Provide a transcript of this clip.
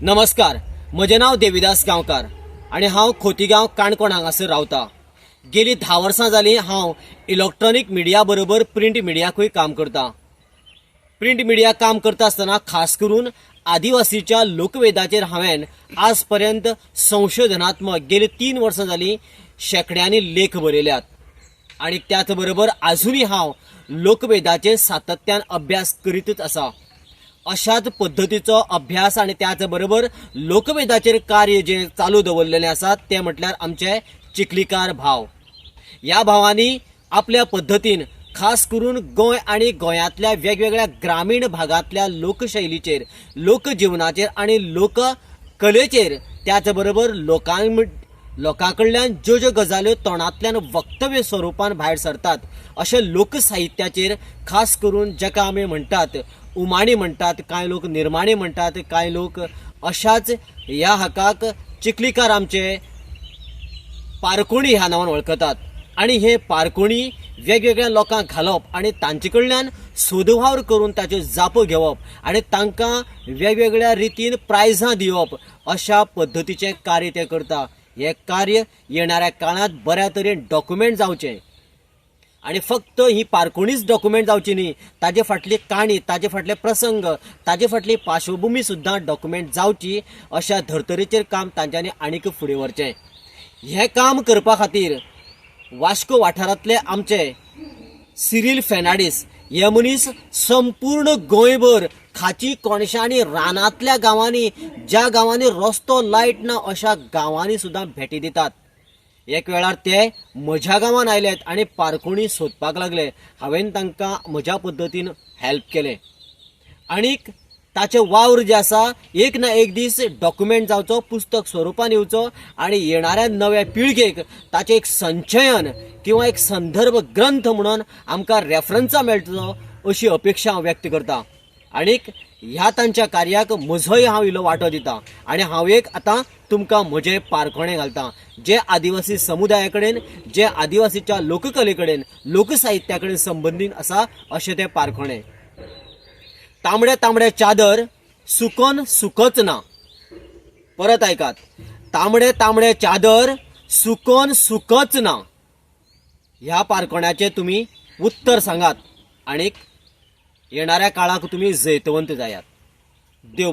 नमस्कार, म्हजें नांव देविदास गांवकार आनी हांव खोतीगांव काणकोण हांगासर रावतां। गेलीं 10 वर्सां जालीं हांव इलेक्ट्रॉनिक मिडिया बरोबर प्रिंट मिडियाकूय काम करतां। प्रिंट मिडिया काम करता आसतना खास करून आदिवासीच्या लोकवेदाचेर हांवें आज पर्यंत संशोधनात्मक गेलीं 3 वर्सां जालीं शेकड्यांनी लेख बरयल्यात आनी त्याच बरोबर आजुनूय हांव लोकवेदाचेर सातत्यान अभ्यास करीतच आसा। अशाच पद्धतीचो अभ्यास आनी त्याच बरोबर लोकवेदाचेर कार्य जे चालू दवरलेलें आसा तें म्हटल्यार आमचे चिखलीकार भाव। ह्या भावांनी आपल्या पद्धतीन खास करून गोंय आनी गोंयांतल्या वेगवेगळ्या ग्रामीण भागांतल्या लोकशैलीचेर, लोकजीवनाचेर आनी लोककलेचेर त्याच बरोबर लोकां कडल्यान ज्यो ज्यो गजाल्यो तोंडांतल्यान वक्तव्य स्वरुपान भायर सरतात अशें लोकसाहित्याचेर खास करून जाका आमी म्हणटात उमाणी म्हणटात, कांय लोक निर्माणी म्हणटात, कांय लोक अशाच ह्या हाकाक चिखलीकार आमचे पारकोणी ह्या नांवान वळखतात। आनी हे पारकोणी वेगवेगळ्या लोकांक घालप आनी तांचे कडल्यान सोदवावर करून ताच्यो जापो घेवप आनी तांकां वेगवेगळ्या रितीन प्रायजां दिवप अशा पद्धतीचें कार्य ते करता। हे कार्य येणाऱ्या काळांत बऱ्या तरेन डॉक्युमेंट जावचें आनी फक्त ही पारकोणीच डॉक्युमेंट जावची न्ही, ताजे फाटली काणी, ताजे फाटले प्रसंग, ताजे फाटली पार्श्वभूमी सुद्दां डॉक्युमेंट जावची अशा धर्तरेचेर काम तांच्यांनी आनीक फुडें व्हरचें। हें काम करपा खातीर वास्को वाठारांतले आमचे सिरील फेर्नांडीस हे मनीस संपूर्ण गोंयभर खाची कोणशां आनी रानांतल्या गांवांनी, ज्या गांवांनी रस्तो लायट ना अशा गांवांनी सुद्दां भेटी दितात। एक वेळार ते म्हज्या गांवांत आयलेत आनी पारकोणी सोदपाक लागले। हांवें तांकां म्हज्या पद्दतीन हेल्प केलें आनीक ताचे वावर जे आसा एक ना एक दीस डॉक्युमेंट जावचो, पुस्तक स्वरुपान येवचो आनी येणाऱ्या नव्या पिळगेक ताचें एक संचयन किंवा एक संदर्भ ग्रंथ म्हणून आमकां रेफरन्सां मेळचो अशी अपेक्षा हांव व्यक्त करतां। आनीक ह्या तांच्या कार्याक म्हजोय हांव इल्लो वांटो दितां आनी हांव एक आतां तुमकां म्हजें पारखोणें घालतां जे आदिवासी समुदाया कडेन, जे आदिवासीच्या लोककले कडेन, लोकसाहित्या कडेन संबंदीत आसा अशें तें पारखोणें। तांबडे तांबडे चादर सुकोन सुकच ना। परत आयकात, तांबडे तांबडे चादर सुकोन सुकच ना। ह्या पारखोण्याचें तुमी उत्तर सांगात आनीक येणाऱ्या काळाक तुमी जैतवंत जायात। देव